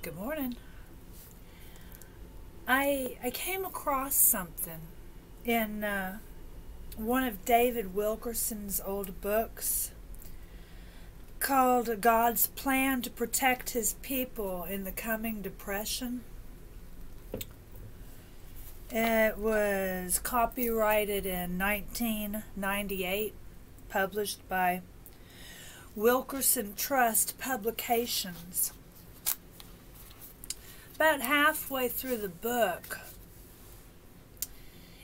Good morning. I came across something in one of David Wilkerson's old books called God's Plan to Protect His People in the Coming Depression. It was copyrighted in 1998, published by Wilkerson Trust Publications. About halfway through the book,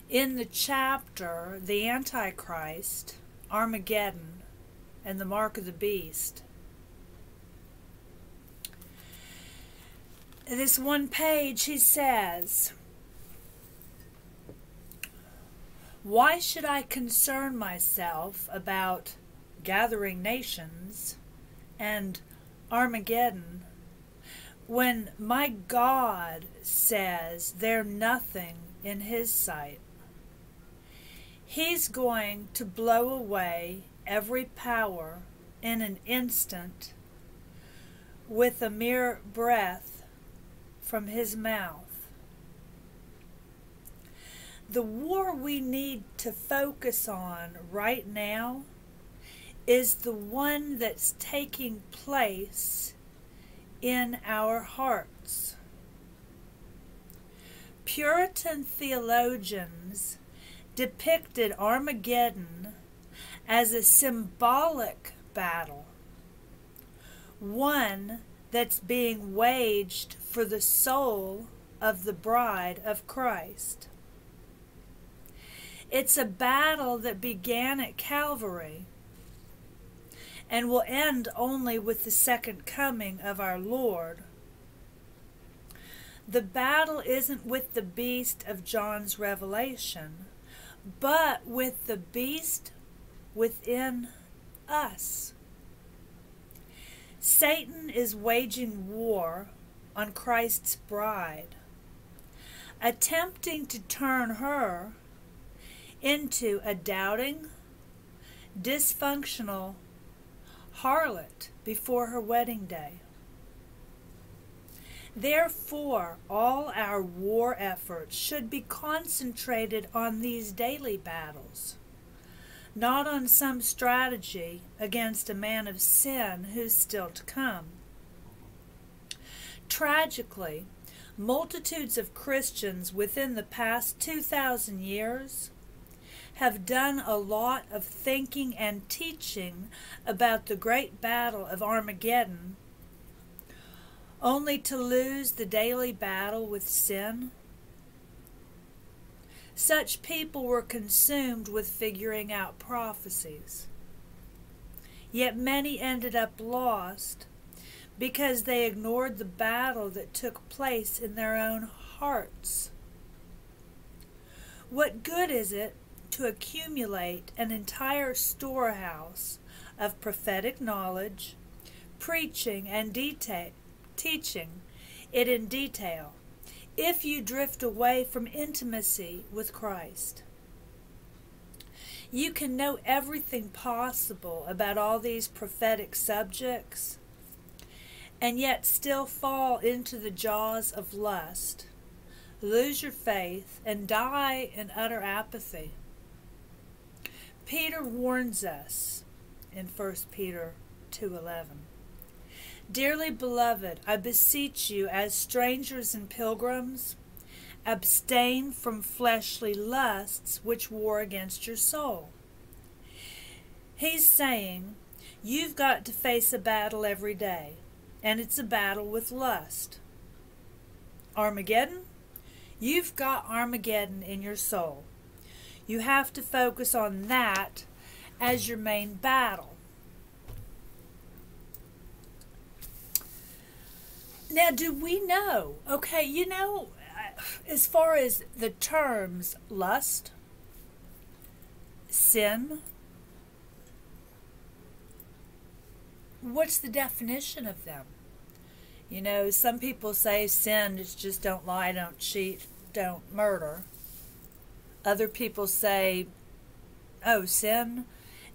in the chapter, The Antichrist, Armageddon, and the Mark of the Beast, this one page he says, "Why should I concern myself about gathering nations and Armageddon when my God says they're nothing in His sight? He's going to blow away every power in an instant with a mere breath from His mouth. The war we need to focus on right now is the one that's taking place in our hearts." Puritan theologians depicted Armageddon as a symbolic battle, one that's being waged for the soul of the bride of Christ. It's a battle that began at Calvary and will end only with the second coming of our Lord. The battle isn't with the beast of John's Revelation, but with the beast within us. Satan is waging war on Christ's bride, attempting to turn her into a doubting, dysfunctional harlot before her wedding day. Therefore, all our war efforts should be concentrated on these daily battles, not on some strategy against a man of sin who's still to come. Tragically, multitudes of Christians within the past 2,000 years have done a lot of thinking and teaching about the great battle of Armageddon, only to lose the daily battle with sin. Such people were consumed with figuring out prophecies. Yet many ended up lost because they ignored the battle that took place in their own hearts. What good is it to accumulate an entire storehouse of prophetic knowledge, preaching and teaching it in detail, if you drift away from intimacy with Christ? You can know everything possible about all these prophetic subjects, and yet still fall into the jaws of lust, lose your faith, and die in utter apathy. Peter warns us in 1 Peter 2:11, "Dearly beloved, I beseech you as strangers and pilgrims, abstain from fleshly lusts which war against your soul." He's saying you've got to face a battle every day, and it's a battle with lust. Armageddon? You've got Armageddon in your soul. You have to focus on that as your main battle. Now, do we know? Okay, as far as the terms lust, sin, what's the definition of them? Some people say sin is just don't lie, don't cheat, don't murder. Other people say, sin,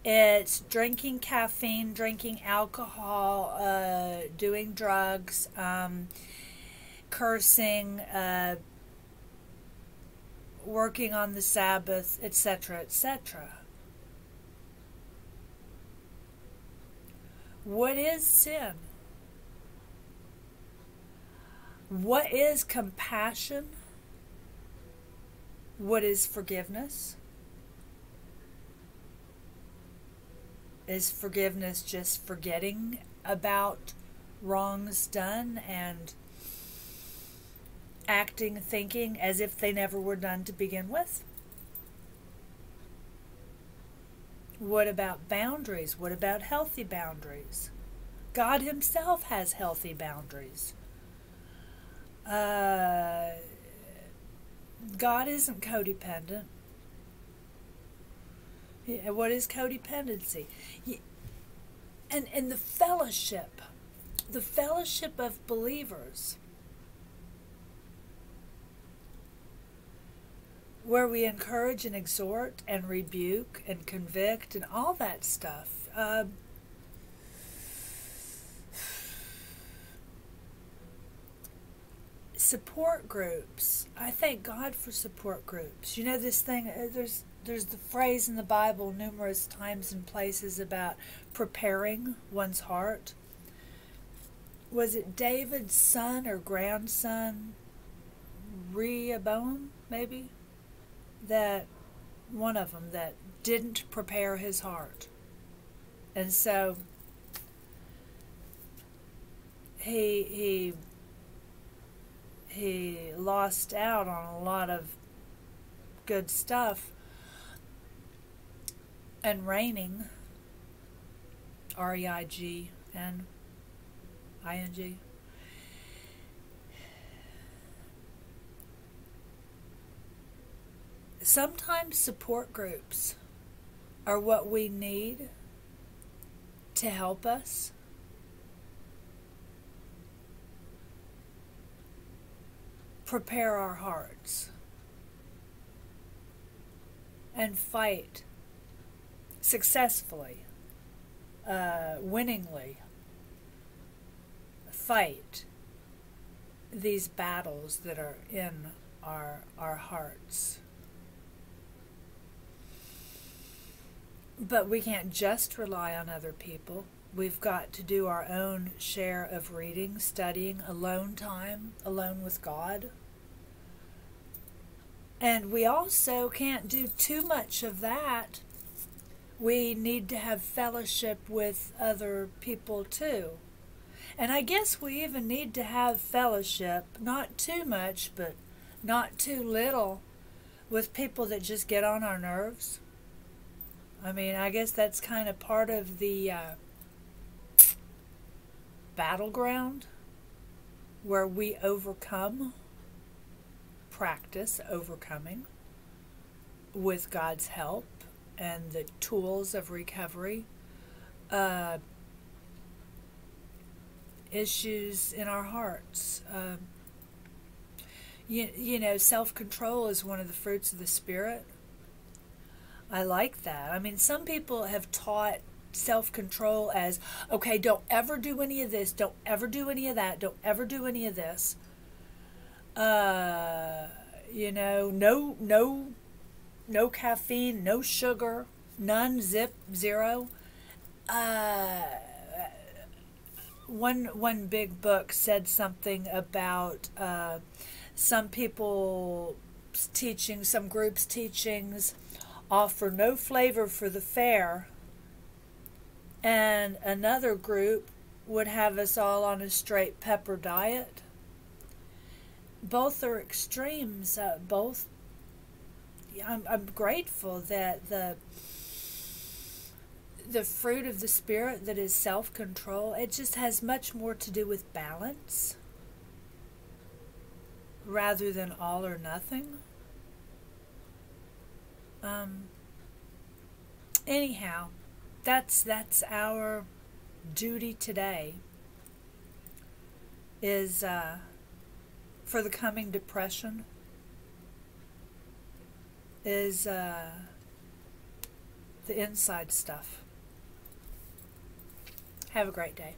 it's drinking caffeine, drinking alcohol, doing drugs, cursing, working on the Sabbath, etc., etc. What is sin? What is compassion? What is forgiveness? Is forgiveness just forgetting about wrongs done and acting, thinking as if they never were done to begin with? What about boundaries? What about healthy boundaries? God Himself has healthy boundaries. God isn't codependent. What is codependency? And the fellowship of believers, where we encourage and exhort and rebuke and convict and all that stuff. Support groups. I thank God for support groups. You know this thing, there's the phrase in the Bible numerous times and places about preparing one's heart. Was it David's son or grandson, Rehoboam, maybe? That one of them that didn't prepare his heart. And so he lost out on a lot of good stuff. And reigning, REIGNING, sometimes support groups are what we need to help us prepare our hearts and fight successfully, winningly, fight these battles that are in our hearts. But we can't just rely on other people. We've got to do our own share of reading, studying, alone time, alone with God. And we also can't do too much of that. We need to have fellowship with other people too. And I guess we even need to have fellowship, not too much, but not too little, with people that just get on our nerves. I mean, I guess that's kind of part of the battleground where we practice overcoming with God's help and the tools of recovery, issues in our hearts. You know, self-control is one of the fruits of the Spirit. I like that. I mean, some people have taught self-control as, okay, don't ever do any of this, don't ever do any of that, don't ever do any of this. You know, no caffeine, no sugar, none, zero. One big book said something about some people's teaching, some groups' teachings offer no flavor for the fare, and another group would have us all on a straight pepper diet. Both are extremes. Both. I'm grateful that the fruit of the Spirit that is self-control, it just has much more to do with balance rather than all or nothing. Anyhow, that's our duty today, is for the coming depression, is the inside stuff. Have a great day.